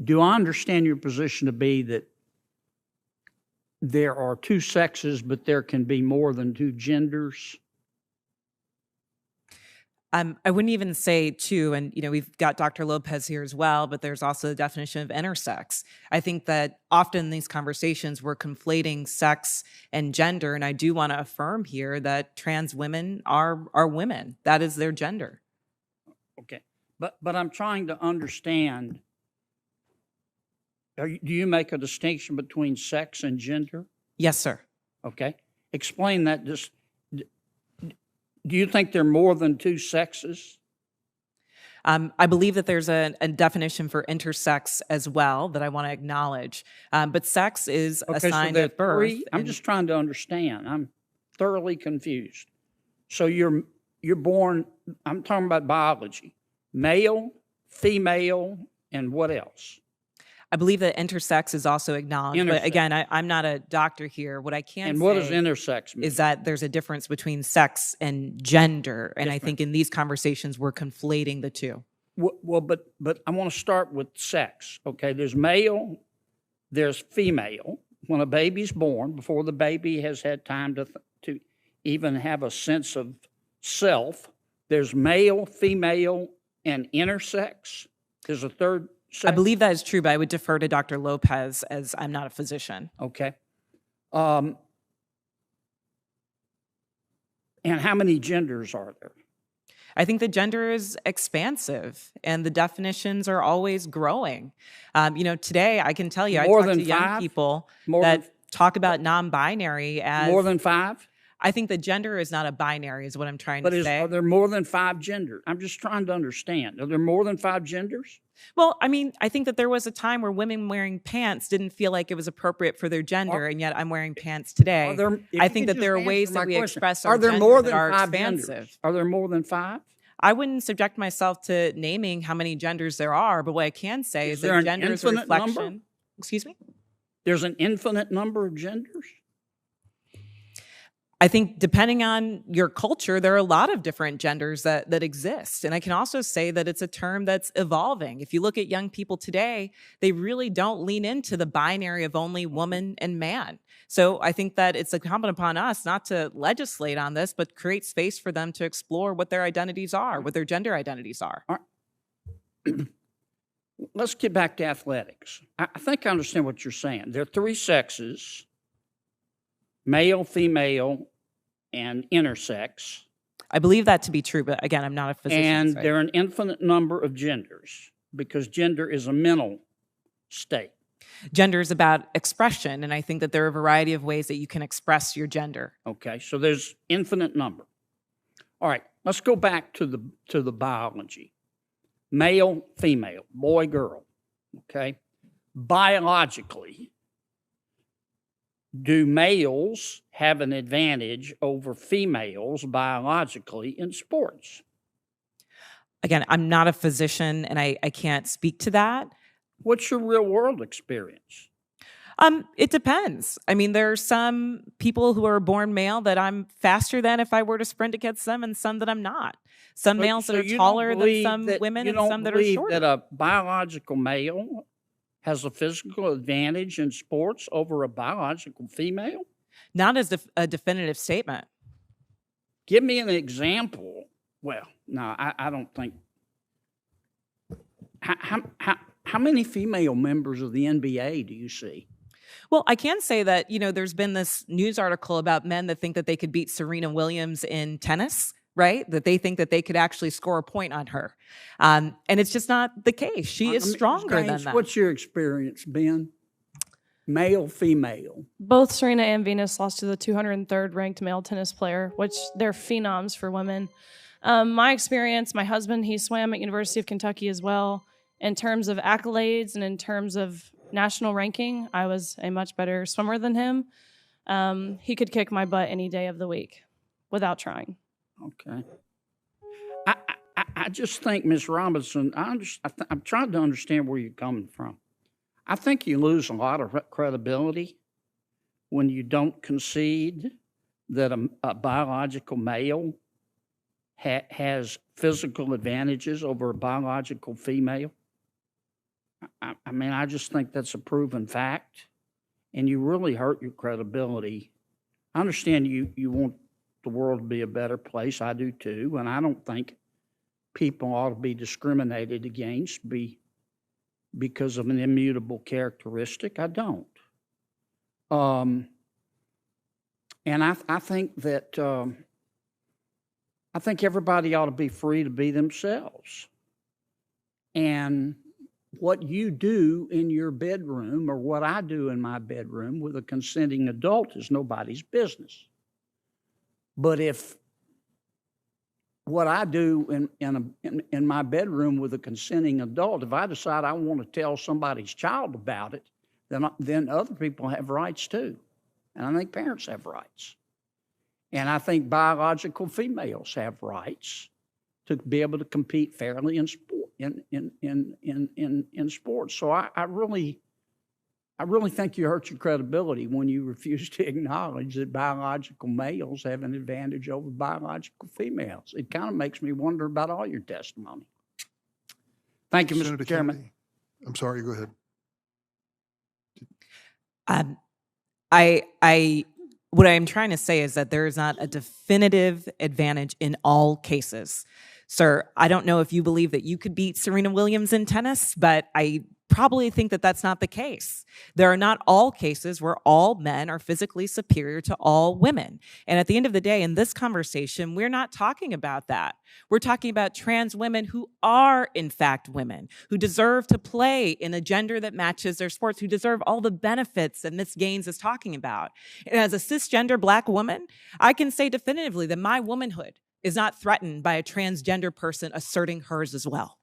Do I understand your position to be that there are two sexes, but there can be more than two genders? I wouldn't even say two, and we've got Dr. Lopez here as well, but there's also the definition of intersex. I think that often in these conversations we're conflating sex and gender, and I do want to affirm here that trans women are women. That is their gender. Okay, but I'm trying to understand. Do you make a distinction between sex and gender? Yes, sir. Okay, explain that. Just do you think there are more than two sexes? I believe that there's a definition for intersex as well that I want to acknowledge. But sex is assigned at birth. I'm just trying to understand. I'm thoroughly confused. So you're born, I'm talking about biology, male, female, and what else? I believe that intersex is also acknowledged. But again, I'm not a doctor here. What I can say what does intersex mean? Is that there's a difference between sex and gender. And I think in these conversations, we're conflating the two. Well, but I want to start with sex. Okay, there's male, there's female. When a baby's born, before the baby has had time to even have a sense of self, there's male, female, and intersex. There's a third sex. I believe that is true, but I would defer to Dr. Lopez as I'm not a physician. Okay. And how many genders are there? I think the gender is expansive and the definitions are always growing. Today I can tell you, I talk to young people that talk about non-binary as... More than 5? I think the gender is not a binary is what I'm trying to say. Are there more than 5 genders? I'm just trying to understand. Are there more than 5 genders? Well, I mean, I think that there was a time where women wearing pants didn't feel like it was appropriate for their gender, and yet I'm wearing pants today. I think that there are ways that we express our gender that are expansive. Are there more than 5? I wouldn't subject myself to naming how many genders there are, but what I can say is that gender is a reflection. Number? Excuse me? There's an infinite number of genders? I think depending on your culture, there are a lot of different genders that exist. And I can also say that it's a term that's evolving. If you look at young people today, they really don't lean into the binary of only woman and man. So I think that it's incumbent upon us not to legislate on this, but create space for them to explore what their identities are, what their gender identities are. All right. Let's get back to athletics. I think I understand what you're saying. There are 3 sexes: male, female, and intersex. I believe that to be true, but again, I'm not a physician. And there are an infinite number of genders because gender is a mental state. Gender is about expression, and I think that there are a variety of ways that you can express your gender. Okay, so there's infinite number. All right, let's go back to the biology. Male, female, boy, girl. Okay, biologically, do males have an advantage over females biologically in sports? Again, I'm not a physician and I can't speak to that. What's your real world experience? It depends. I mean, there are some people who are born male that I'm faster than if I were to sprint against them, and some that I'm not. Some males that are taller than some women, and some that are shorter. You don't believe that a biological male has a physical advantage in sports over a biological female? Not as a definitive statement. Give me an example. Well, no, I don't think. How many female members of the NBA do you see? Well, I can say that, there's been this news article about men that think that they could beat Serena Williams in tennis, right? That they think that they could actually score a point on her. And it's just not the case. She is stronger than that. What's your experience, Ben? Male, female? Both Serena and Venus lost to the 203rd ranked male tennis player, which they're phenoms for women. My experience, my husband, he swam at University of Kentucky as well. In terms of accolades and in terms of national ranking, I was a much better swimmer than him. He could kick my butt any day of the week without trying. Okay. I just think, Ms. Robinson, I'm trying to understand where you're coming from. I think you lose a lot of credibility when you don't concede that a biological male has physical advantages over a biological female. I mean, I just think that's a proven fact, and you really hurt your credibility. I understand you want the world to be a better place. I do too, and I don't think people ought to be discriminated against because of an immutable characteristic. I don't. And I think that I think everybody ought to be free to be themselves. And what you do in your bedroom or what I do in my bedroom with a consenting adult is nobody's business. But if what I do in my bedroom with a consenting adult, if I decide I want to tell somebody's child about it, then other people have rights too. And I think parents have rights. And I think biological females have rights to be able to compete fairly in sport, in sports. So I really think you hurt your credibility when you refuse to acknowledge that biological males have an advantage over biological females. It kind of makes me wonder about all your testimony. Thank you, Mr. Senator Chairman. Kennedy. I'm sorry, go ahead. What I'm trying to say is that there is not a definitive advantage in all cases. Sir, I don't know if you believe that you could beat Serena Williams in tennis, but I probably think that that's not the case. There are not all cases where all men are physically superior to all women. And at the end of the day, in this conversation, we're not talking about that. We're talking about trans women who are, in fact, women, who deserve to play in a gender that matches their sports, who deserve all the benefits that Ms. Gaines is talking about. And as a cisgender Black woman, I can say definitively that my womanhood is not threatened by a transgender person asserting hers as well.